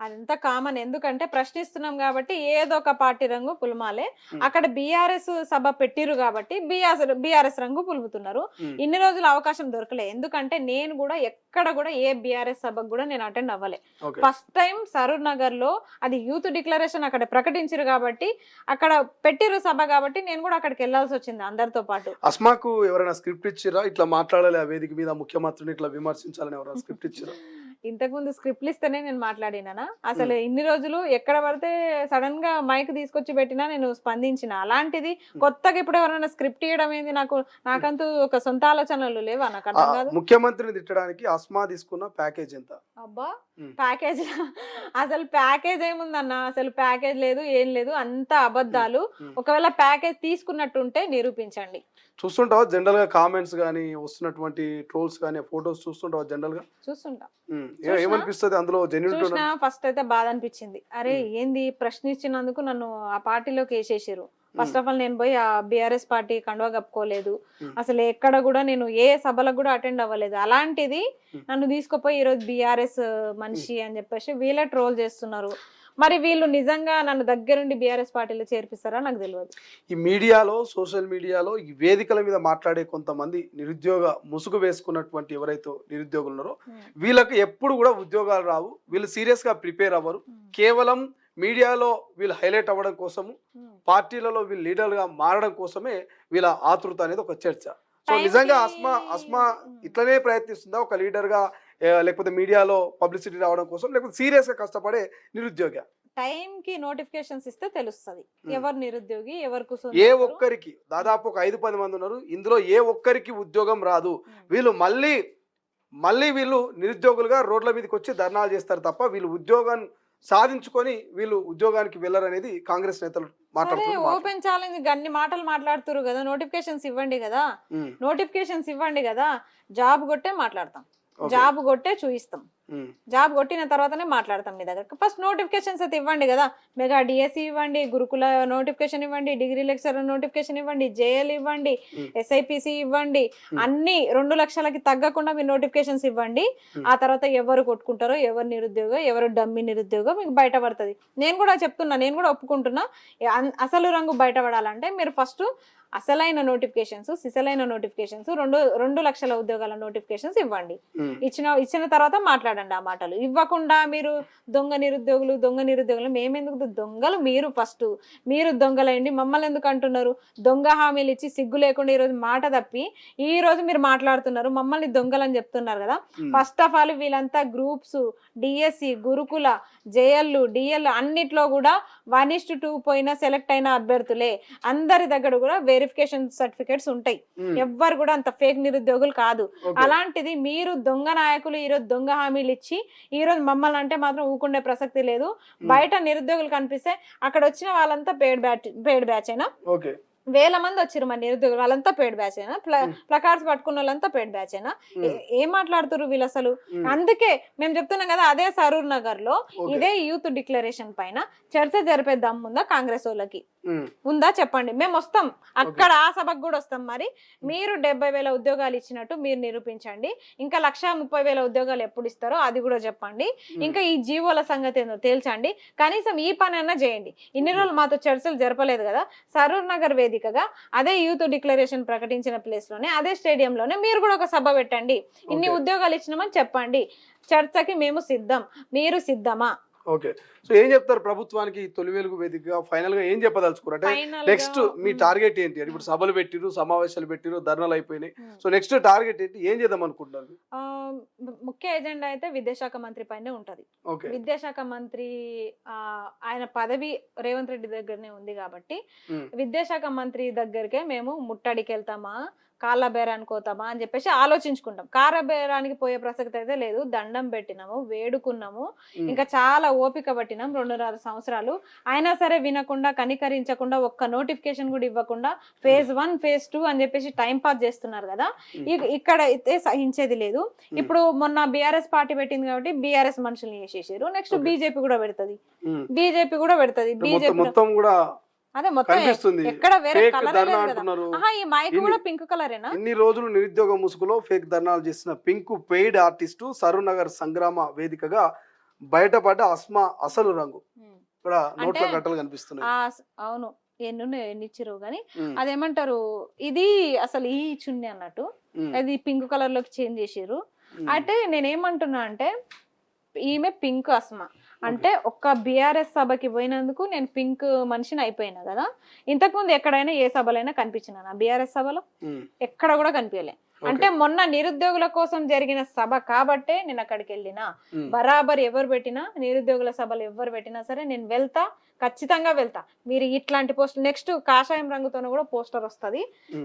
అదంతా కామన్. ఎందుకంటే ప్రశ్నిస్తున్నాం కాబట్టి ఏదో ఒక పార్టీ రంగు పులమాలే. అక్కడ బీఆర్ఎస్ సభ పెట్టిరు కాబట్టి బీఆర్ఎస్ రంగు పులుముతున్నారు. ఇన్ని రోజులు అవకాశం దొరకలే. ఎందుకంటే నేను కూడా ఎక్కడ కూడా ఏ బీఆర్ఎస్ సభకు కూడా నేను అటెండ్ అవ్వలే. ఫస్ట్ టైం సరూర్ నగర్ లో అది యూత్ డిక్లరేషన్ అక్కడ ప్రకటించారు కాబట్టి, అక్కడ పెట్టిరు సభ కాబట్టి నేను కూడా అక్కడికి వెళ్లాల్సి వచ్చింది అందరితో పాటు. అస్మాకు ఎవరైనా స్క్రిప్ట్ ఇచ్చిరా? ఇట్లా మాట్లాడాలి ఆ వేదిక మీద, ముఖ్యమంత్రిని ఇట్లా విమర్శించాలని ఎవరైనా స్క్రిప్ట్ ఇచ్చిరా? ఇంతకుముందు స్క్రిప్ట్లు ఇస్తేనే నేను మాట్లాడినా. అసలు ఇన్ని రోజులు ఎక్కడ పడితే సడన్ గా మైక్ తీసుకొచ్చి పెట్టినా నేను స్పందించిన. అలాంటిది కొత్తగా ఇప్పుడు ఎవరైనా స్క్రిప్ట్ ఇవ్వడం ఏంది? నాకంటూ ఒక సొంత ఆలోచనలు లేవా? నాకు అర్థం కాదు. ముఖ్యమంత్రిని తిట్టడానికి అస్మా తీసుకున్న ప్యాకేజ్ ఎంత? అబ్బా, ప్యాకేజ్ అసలు ప్యాకేజ్ ఏముందన్న? అసలు ప్యాకేజ్ లేదు, ఏం లేదు, అంత అబద్ధాలు. ఒకవేళ ప్యాకేజ్ తీసుకున్నట్టుంటే నిరూపించండి. చూస్తుంటావా జనరల్ గా కామెంట్స్ గానీ, వస్తున్నటువంటి ట్రోల్స్ గానీ, ఫోటోస్ చూస్తుంటావా జనరల్ గా? చూస్తుంటా. ఏమనిపిస్తుంది అందులో? చూసినా ఫస్ట్ అయితే బాధ అనిపించింది. అరే ఏంది ప్రశ్నించినందుకు నన్ను ఆ పార్టీలోకి వేసేసారు. ఫస్ట్ ఆఫ్ ఆల్ నేను పోయి ఆ బీఆర్ఎస్ పార్టీ కండువా కప్పుకోలేదు, Hmm. అసలు ఎక్కడ కూడా నేను ఏ సభలకు కూడా అటెండ్ అవ్వలేదు. అలాంటిది నన్ను తీసుకుపోయి ఈరోజు బీఆర్ఎస్ మనిషి అని చెప్పేసి వీళ్ళే ట్రోల్ చేస్తున్నారు. మరి వీళ్ళు నిజంగా నన్ను దగ్గరుండి బీఆర్ఎస్ పార్టీలో చేర్పిస్తారా నాకు తెలియదు. ఈ మీడియాలో, సోషల్ మీడియాలో, ఈ వేదికల మీద మాట్లాడే కొంతమంది నిరుద్యోగ ముసుగు వేసుకున్నటువంటి ఎవరైతే నిరుద్యోగులు ఉన్నారో వీళ్ళకి ఎప్పుడు కూడా ఉద్యోగాలు రావు. వీళ్ళు సీరియస్ గా ప్రిపేర్ అవ్వరు. కేవలం మీడియాలో వీళ్ళు హైలైట్ అవ్వడం కోసము, పార్టీలలో వీళ్ళు లీడర్గా మారడం కోసమే వీళ్ళ ఆతృత అనేది ఒక చర్చ. సో నిజంగా అస్మా ఇట్లనే ప్రయత్నిస్తుందా ఒక లీడర్గా, లేకపోతే మీడియాలో పబ్లిసిటీ రావడం కోసం, లేకపోతే సీరియస్ గా కష్టపడే నిరుద్యోగి? టైం కి నోటిఫికేషన్స్ ఇస్తే తెలుస్తుంది ఎవరు నిరుద్యోగి ఎవరు కూర్చొని. ఏ ఒక్కరికి, దాదాపు ఒక 5-10 మంది ఉన్నారు, ఇందులో ఏ ఒక్కరికి ఉద్యోగం రాదు. వీళ్ళు మళ్ళీ వీళ్ళు నిరుద్యోగులుగా రోడ్ల మీదకి వచ్చి ధర్నాలు చేస్తారు తప్ప వీళ్ళు ఉద్యోగం సాధించుకొని వీళ్ళు ఉద్యోగానికి వెళ్ళరనేది కాంగ్రెస్ నేతలు మాట్లాడుతున్నారు. ఓపెన్ ఛాలెంజ్ అన్ని మాటలు మాట్లాడుతున్నారు కదా, నోటిఫికేషన్స్ ఇవ్వండి కదా, నోటిఫికేషన్స్ ఇవ్వండి కదా, జాబ్ కొట్టే మాట్లాడతాం, జాబ్ కొట్టే చూయిస్తాం, జాబ్ కొట్టిన తర్వాతనే మాట్లాడతాం మీ దగ్గర. ఫస్ట్ నోటిఫికేషన్స్ అయితే ఇవ్వండి కదా, మెగా డిఎస్సి ఇవ్వండి, గురుకుల నోటిఫికేషన్ ఇవ్వండి, డిగ్రీ లెక్చరర్ నోటిఫికేషన్ ఇవ్వండి, జేఎల్ ఇవ్వండి, ఎస్ఐపిసి ఇవ్వండి, అన్ని 2 లక్షలకి తగ్గకుండా మీరు నోటిఫికేషన్స్ ఇవ్వండి. ఆ తర్వాత ఎవరు కొట్టుకుంటారో, ఎవరు నిరుద్యోగ, ఎవరు డమ్మి నిరుద్యోగం మీకు బయటపడుతుంది. నేను కూడా చెప్తున్నా, నేను కూడా ఒప్పుకుంటున్నా. అసలు రంగు బయటపడాలంటే మీరు ఫస్ట్ అసలైన నోటిఫికేషన్స్, సిసలైన నోటిఫికేషన్స్, 2 లక్షల ఉద్యోగాల నోటిఫికేషన్స్ ఇవ్వండి. ఇచ్చిన తర్వాత మాట్లాడండి ఆ మాటలు. ఇవ్వకుండా మీరు దొంగ నిరుద్యోగులు మేమెందుకు దొంగలు? మీరు దొంగలండి, మమ్మల్ని ఎందుకు అంటున్నారు? దొంగ హామీలు ఇచ్చి సిగ్గు లేకుండా ఈరోజు మాట తప్పి ఈరోజు మీరు మాట్లాడుతున్నారు, మమ్మల్ని దొంగలని చెప్తున్నారు కదా. ఫస్ట్ ఆఫ్ ఆల్ వీళ్ళంతా గ్రూప్స్, డిఎస్సి, గురుకుల, జేఎల్, డిఎల్ అన్నిట్లో కూడా 1:2 పోయిన సెలెక్ట్ అయిన అభ్యర్థులే. అందరి దగ్గర కూడా వెరిఫికేషన్ సర్టిఫికేట్స్ ఉంటాయి. ఎవ్వరు కూడా అంత ఫేక్ నిరుద్యోగులు కాదు. అలాంటిది మీరు దొంగ నాయకులు ఈరోజు దొంగ హామీలు ఇచ్చి ఈరోజు మమ్మల్ని అంటే మాత్రం ఊకుండే ప్రసక్తి లేదు. బయట నిరుద్యోగులు కనిపిస్తే అక్కడ వచ్చిన వాళ్ళంతా పేడ్ బ్యాచ్ అయినా, వేల మంది వచ్చారు మన నిరుద్యోగులు, వాళ్ళంతా పేడ్ బ్యాచ్ అయినా, ప్లకార్డ్స్ పట్టుకున్న వాళ్ళంతా పేడ్ బ్యాచ్ అయినా. ఏం మాట్లాడుతారు వీళ్ళు అసలు? అందుకే మేము చెప్తున్నాం కదా, అదే సరూర్ నగర్ లో ఇదే యూత్ డిక్లరేషన్ పైన చర్చ జరిపే దమ్ముందా కాంగ్రెస్ వాళ్ళకి? ఉందా చెప్పండి, మేము వస్తాం అక్కడ, ఆ సభకు కూడా వస్తాం. మరి మీరు 70,000 ఉద్యోగాలు ఇచ్చినట్టు మీరు నిరూపించండి. ఇంకా 130,000 ఉద్యోగాలు ఎప్పుడు ఇస్తారో అది కూడా చెప్పండి. ఇంకా ఈ జీవోల సంగతి ఏందో తేల్చండి. కనీసం ఈ పని అన్నా చేయండి. ఇన్ని రోజులు మాతో చర్చలు జరపలేదు కదా, సరూర్ నగర్ వేదికగా అదే యూత్ డిక్లరేషన్ ప్రకటించిన ప్లేస్ లోనే, అదే స్టేడియంలోనే మీరు కూడా ఒక సభ పెట్టండి. ఇన్ని ఉద్యోగాలు ఇచ్చినామని చెప్పండి. చర్చకి మేము సిద్ధం, మీరు సిద్ధమా? ఓకే, సో ఏం చెప్తారు ప్రభుత్వానికి తొలి వెలుగు వేదికగా ఫైనల్ గా ఏం చెప్పదలుచుకోరు? అంటే నెక్స్ట్ మీ టార్గెట్ ఏంటి? ఇప్పుడు సభలు పెట్టిరు, సమావేశాలు పెట్టిరు, ధర్నాలు అయిపోయినాయి. సో నెక్స్ట్ టార్గెట్ ఏంటి? ఏం చేద్దాం అనుకుంటున్నారు? ముఖ్య ఎజెండా అయితే విద్యాశాఖ మంత్రి పైనే ఉంటది. విద్యాశాఖ మంత్రి ఆయన పదవి రేవంత్ రెడ్డి దగ్గరనే ఉంది కాబట్టి విద్యాశాఖ మంత్రి దగ్గరికే మేము ముట్టడికి వెళ్తామా, కాళ్ళ బేరానికి పోతామా అని చెప్పేసి ఆలోచించుకుంటాం. కాళ్ళ బేరానికి పోయే ప్రసక్తి అయితే లేదు. దండం పెట్టినాము, వేడుకున్నాము, ఇంకా చాలా ఓపిక పట్టినాం 2.5 సంవత్సరాలు. అయినా సరే వినకుండా, కనికరించకుండా, ఒక్క నోటిఫికేషన్ కూడా ఇవ్వకుండా phase 1 phase 2 అని చెప్పేసి టైం పాస్ చేస్తున్నారు కదా. ఇక్కడ అయితే సహించేది లేదు. ఇప్పుడు మొన్న బీఆర్ఎస్ పార్టీ పెట్టింది కాబట్టి బీఆర్ఎస్ మనుషుల్ని చేసేసారు. నెక్స్ట్ బీజేపీ కూడా పెడుతుంది, బీజేపీ మొత్తం కూడా అదే మొత్తం ఎక్కడ వేరే కలర్ లేదు కదా. ఈ మైక్ కూడా పింక్ కలరేనా? ఇన్ని రోజులు నిరుద్యోగ ముసుగులో ఫేక్ ధర్నాలు చేసిన pink paid artist Saroor Nagar సంగ్రామ వేదికగా బయటపడ్డ అస్మా అసలు రంగు. ఇక్కడ నోట్ల గట్టలు కనిపిస్తున్నాయి. అవును, ఎన్నిచ్చిరు గానీ అదేమంటారు, ఇది అసలు ఈ చున్నీ అన్నట్టు అది పింక్ కలర్ లోకి చేంజ్ చేసిర్రు. అంటే నేనేమంటున్నా అంటే ఈమె పింక్ అస్మా అంటే ఒక్క బీఆర్ఎస్ సభకి పోయినందుకు నేను పింక్ మనిషిని అయిపోయినా కదా. ఇంతకుముందు ఎక్కడైనా ఏ సభలైనా కనిపించినా బీఆర్ఎస్ సభలో? ఎక్కడ కూడా కనిపించలే. అంటే మొన్న నిరుద్యోగుల కోసం జరిగిన సభ కాబట్టే నేను అక్కడికి వెళ్ళినా. బరాబర్ ఎవరు పెట్టినా, నిరుద్యోగుల సభలు ఎవరు పెట్టినా సరే నేను వెళ్తా, ఖచ్చితంగా వెళ్తా. మీరు ఇట్లాంటి పోస్టర్, నెక్స్ట్ కాషాయం రంగుతో కూడా పోస్టర్ వస్తుంది,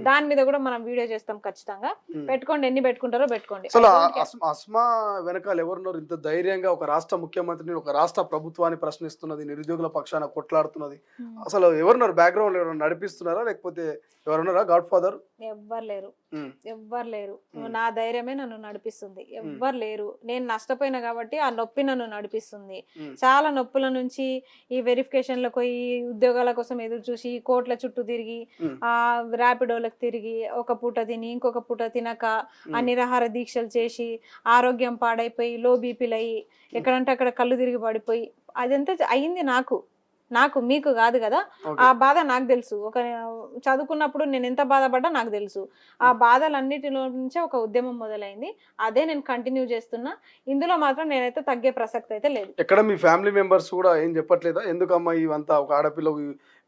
దాని మీద కూడా మనం వీడియో చేస్తాం ఖచ్చితంగా. పెట్టుకోండి, ఎన్ని పెట్టుకుంటారో పెట్టుకోండి. అస్మా వెనకాల ఎవరున్నారు ఇంత ధైర్యంగా ఒక రాష్ట్ర ముఖ్యమంత్రిని, ఒక రాష్ట్ర ప్రభుత్వాన్ని ప్రశ్నిస్తున్నది, నిరుద్యోగుల పక్షాన కొట్లాడుతున్నది? అసలు ఎవరున్నారు బ్యాక్గ్రౌండ్? ఎవరు నడిపిస్తున్నారా, లేకపోతే ఎవరున్నారా గాడ్ ఫాదర్? ఎవ్వరు లేరు. నా ధైర్యమే నన్ను నడిపిస్తుంది. ఎవ్వరు లేరు. నేను నష్టపోయినా కాబట్టి ఆ నొప్పి నన్ను నడిపిస్తుంది. చాలా నొప్పుల నుంచి, ఈ వెరిఫికేషన్ నోటిఫికేషన్లకు పోయి ఉద్యోగాల కోసం ఎదురు చూసి కోట్ల చుట్టూ తిరిగి ర్యాపిడోలకు తిరిగి ఒక పూట తిని ఇంకొక పూట తినక ఆ నిరాహార దీక్షలు చేసి ఆరోగ్యం పాడైపోయి లో బీపీలు అయ్యి ఎక్కడంటే అక్కడ కళ్ళు తిరిగి పడిపోయి అదంతా అయింది నాకు మీకు కాదు కదా. ఆ బాధ నాకు తెలుసు. ఒక చదువుకున్నప్పుడు నేను ఎంత బాధపడ్డా నాకు తెలుసు. ఆ బాధలన్నిటిలో నుంచే ఒక ఉద్యమం మొదలైంది. అదే నేను కంటిన్యూ చేస్తున్నా. ఇందులో మాత్రం నేనైతే తగ్గే ప్రసక్తి అయితే లేదు. ఎక్కడ మీ ఫ్యామిలీ మెంబర్స్ కూడా ఏం చెప్పట్లేదా? ఎందుకమ్మా ఇవంతా ఒక ఆడపిల్ల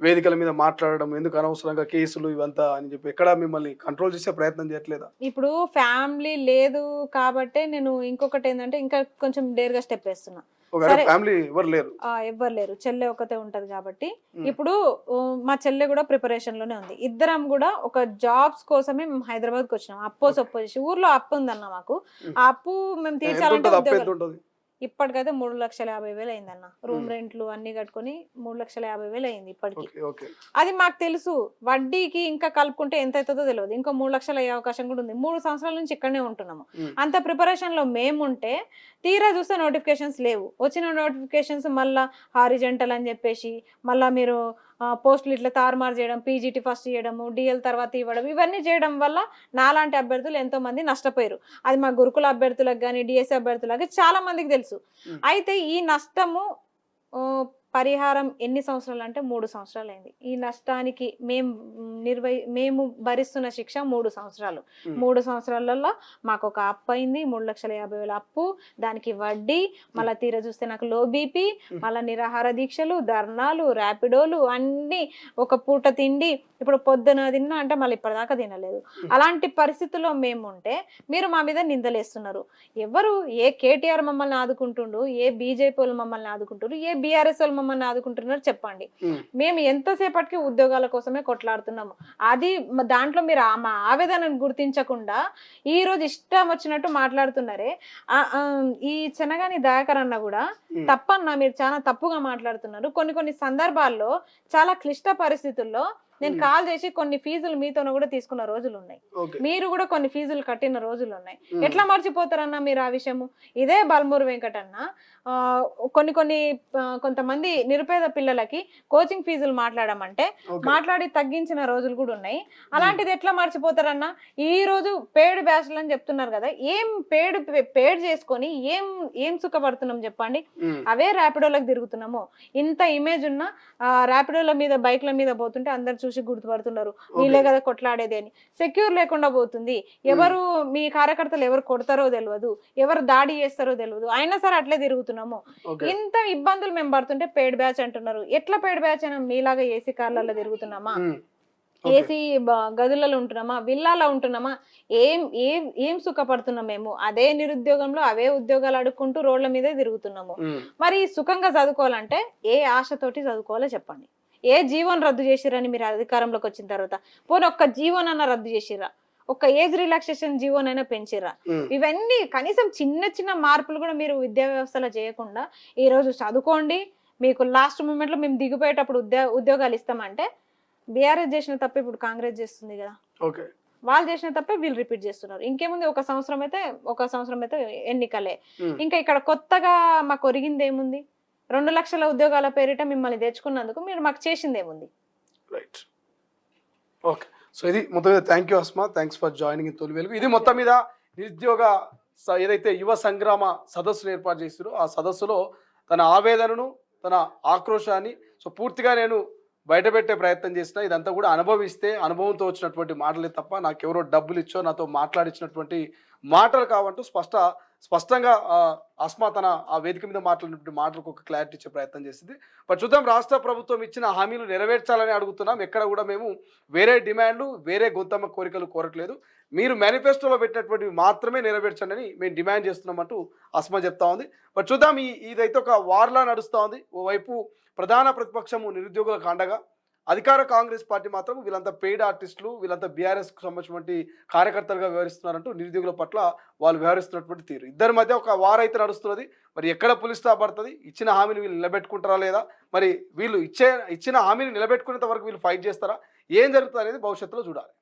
వేదికల మీద మాట్లాడడం, ఎందుకు అనవసరంగా కేసులు ఇవంతా అని చెప్పి ఎక్కడ మిమ్మల్ని కంట్రోల్ చేసే ప్రయత్నం చేయట్లేదా? ఇప్పుడు ఫ్యామిలీ లేదు కాబట్టే నేను ఇంకొకటి ఏంటంటే ఇంకా కొంచెం డేర్గా స్టెప్ వేస్తున్నా. ఫ్యామిలీ ఎవరు లేరు, చెల్లె ఒకతే ఉంటది కాబట్టి ఇప్పుడు మా చెల్లె కూడా ప్రిపరేషన్ లోనే ఉంది. ఇద్దరం కూడా ఒక జాబ్స్ కోసమే మేము హైదరాబాద్కి వచ్చినాం. అప్పో సొప్పో చేసి ఊర్లో అప్పు ఉందన్న మాకు. ఆ అప్పు మేము తీర్చాలంటే ఇప్పటికైతే 3,50,000 అయిందన్న. రూమ్ రెంట్లు అన్ని కట్టుకొని 3,50,000 అయింది ఇప్పటికి. అది మాకు తెలుసు. వడ్డీకి ఇంకా కలుపుకుంటే ఎంత అవుతుందో తెలియదు. ఇంకా 3 లక్షలు అయ్యే అవకాశం కూడా ఉంది. 3 సంవత్సరాల నుంచి ఇక్కడనే ఉంటున్నాము. అంత ప్రిపరేషన్ లో మేముంటే తీరా చూస్తే నోటిఫికేషన్స్ లేవు. వచ్చిన నోటిఫికేషన్స్ మళ్ళా హారిజెంటల్ అని చెప్పేసి మళ్ళా మీరు పోస్టులు ఇట్లా తారుమారు చేయడం, పీజీటీ ఫస్ట్ చేయడము, డిఎల్ తర్వాత ఇవ్వడం, ఇవన్నీ చేయడం వల్ల నాలాంటి అభ్యర్థులు ఎంతో మంది నష్టపోయారు. అది మా గురుకుల అభ్యర్థులకు కానీ డిఎస్సి అభ్యర్థులకు చాలా మందికి తెలుసు. అయితే ఈ నష్టము పరిహారం ఎన్ని సంవత్సరాలు అంటే 3 సంవత్సరాలు అయింది. ఈ నష్టానికి మేము భరిస్తున్న శిక్ష 3 సంవత్సరాలు. 3 సంవత్సరాలలో మాకు ఒక అప్పు అయింది, 3,50,000 అప్పు, దానికి వడ్డీ, మళ్ళీ తీర చూస్తే నాకు లో బీపీ, మళ్ళీ నిరాహార దీక్షలు, ధర్నాలు, ర్యాపిడోలు, అన్నీ ఒక పూట తిండి. ఇప్పుడు పొద్దున తిన్నా అంటే మళ్ళీ ఇప్పటిదాకా తినలేదు. అలాంటి పరిస్థితుల్లో మేము ఉంటే మీరు మా మీద నిందలేస్తున్నారు. ఎవరు? ఏ కేటీఆర్ మమ్మల్ని ఆదుకుంటుండు, ఏ బీజేపీ వాళ్ళు మమ్మల్ని ఆదుకుంటున్నారు, ఏ బీఆర్ఎస్ వాళ్ళు మమ్మల్ని ఆదుకుంటున్నారు చెప్పండి. మేము ఎంతసేపటికి ఉద్యోగాల కోసమే కొట్లాడుతున్నాము. అది దాంట్లో మీరు మా ఆవేదనను గుర్తించకుండా ఈ రోజు ఇష్టం వచ్చినట్టు మాట్లాడుతున్నారే. ఈ చెనగాని దయాకర్ అన్న కూడా తప్పన్నా, మీరు చాలా తప్పుగా మాట్లాడుతున్నారు. కొన్ని సందర్భాల్లో చాలా క్లిష్ట పరిస్థితుల్లో నేను కాల్ చేసి కొన్ని ఫీజులు మీతోనే కూడా తీసుకున్న రోజులు ఉన్నాయి. మీరు కూడా కొన్ని ఫీజులు కట్టిన రోజులు ఉన్నాయి. ఎట్లా మర్చిపోతారన్నా మీరు ఆ విషయము? ఇదే బల్మూరు వెంకటన్న కొంతమంది నిరుపేద పిల్లలకి కోచింగ్ ఫీజులు మాట్లాడి తగ్గించిన రోజులు కూడా ఉన్నాయి. అలాంటిది ఎట్లా మర్చిపోతారన్నా? ఈ రోజు పేడ్ బ్యాచ్లు అని చెప్తున్నారు కదా, ఏం పేడ్ చేసుకొని ఏం సుఖపడుతున్నాం చెప్పండి? అవే ర్యాపిడోలకు తిరుగుతున్నాము. ఇంత ఇమేజ్ ఉన్న ర్యాపిడోల మీద బైక్ల మీద పోతుంటే అందరు చూసి గుర్తుపడుతున్నారు, వీళ్ళే కదా కొట్లాడేది అని. సెక్యూర్ లేకుండా పోతుంది. ఎవరు మీ కార్యకర్తలు ఎవరు కొడతారో తెలియదు, ఎవరు దాడి చేస్తారో తెలియదు. అయినా సరే అట్లే తిరుగుతున్నాము. ఇంత ఇబ్బందులు మేము పడుతుంటే పేడ్ బ్యాచ్ అంటున్నారు. ఎట్లా పేడ్ బ్యాచ్ అయినా? మీలాగా ఏసీ కార్లలో తిరుగుతున్నామా? ఏసీ గదులలో ఉంటున్నామా? విల్లాలో ఉంటున్నామా? ఏం సుఖపడుతున్నాం మేము? అదే నిరుద్యోగంలో అవే ఉద్యోగాలు అడుక్కుంటూ రోడ్ల మీదే తిరుగుతున్నాము. మరి సుఖంగా చదువుకోవాలంటే ఏ ఆశతోటి చదువుకోవాలో చెప్పండి. ఏ జీవన్ రద్దు చేసిరని మీరు అధికారంలోకి వచ్చిన తర్వాత? పోనీ ఒక్క జీవన్ అన్న రద్దు చేసిరా? ఒక ఏజ్ రిలాక్సేషన్ జీవోన్ అయినా పెంచిరా? ఇవన్నీ కనీసం చిన్న మార్పులు కూడా మీరు విద్యా వ్యవస్థలో చేయకుండా ఈ రోజు చదువుకోండి, మీకు లాస్ట్ మూమెంట్ లో మేము దిగిపోయేటప్పుడు ఉద్యోగాలు ఇస్తామంటే బీఆర్ఎస్ చేసిన తప్ప ఇప్పుడు కాంగ్రెస్ చేస్తుంది కదా. వాళ్ళు చేసిన తప్పే వీళ్ళు రిపీట్ చేస్తున్నారు. ఇంకేముంది? ఒక సంవత్సరం అయితే ఎన్నికలే. ఇంకా ఇక్కడ కొత్తగా మాకు ఒరిగింది ఏముంది? 2 లక్షల ఉద్యోగాల పేరిట మిమ్మల్ని తెచ్చుకున్నందుకు మీరు మాకు చేసింది ఏముంది? రైట్. ఓకే. సో ఇది మొత్తం మీద thank you Asma, thanks for joining in తొలి వెలుగు. ఇది మొత్తం మీద నిరుద్యోగ ఏదైతే యువ సంగ్రామ సదస్సును ఏర్పాటు చేస్తారో ఆ సదస్సులో తన ఆవేదనను, తన ఆక్రోశాన్ని పూర్తిగా నేను బయటపెట్టే ప్రయత్నం చేసిన. ఇదంతా కూడా అనుభవంతో వచ్చినటువంటి మాటలే తప్ప నాకెవరో డబ్బులు ఇచ్చో నాతో మాట్లాడించినటువంటి మాటలు కావంటూ స్పష్టంగా అస్మా తన ఆ వేదిక మీద మాట్లాడినటువంటి మాటలకు ఒక క్లారిటీ ఇచ్చే ప్రయత్నం చేసింది. బట్ చూద్దాం, రాష్ట్ర ప్రభుత్వం ఇచ్చిన హామీలు నెరవేర్చాలని అడుగుతున్నాం. ఎక్కడ కూడా మేము వేరే డిమాండ్లు, వేరే గొంతమ్మ కోరికలు కోరట్లేదు. మీరు మేనిఫెస్టోలో పెట్టినటువంటివి మాత్రమే నెరవేర్చండి అని మేము డిమాండ్ చేస్తున్నామంటూ అస్మా చెప్తా ఉంది. బట్ చూద్దాం, ఇదైతే ఒక వార్లా నడుస్తూ ఉంది. ఓవైపు ప్రధాన ప్రతిపక్షము నిరుద్యోగులకు అండగా, అధికార కాంగ్రెస్ పార్టీ మాత్రం వీళ్ళంతా పెయిడ్ ఆర్టిస్టులు, వీళ్ళంతా బీఆర్ఎస్కు సంబంధించినటువంటి కార్యకర్తలుగా వ్యవహరిస్తున్నారంటూ నిరుద్యోగుల పట్ల వాళ్ళు వ్యవహరిస్తున్నటువంటి తీరు. ఇద్దరి మధ్య ఒక వార్ అయితే నడుస్తున్నది. మరి ఎక్కడ పులి స్టాప్ పడుతుంది? ఇచ్చిన హామీని వీళ్ళు నిలబెట్టుకుంటారా లేదా? మరి వీళ్ళు ఇచ్చిన హామీని నిలబెట్టుకునేంత వరకు వీళ్ళు ఫైట్ చేస్తారా? ఏం జరుగుతుంది అనేది భవిష్యత్తులో చూడాలి.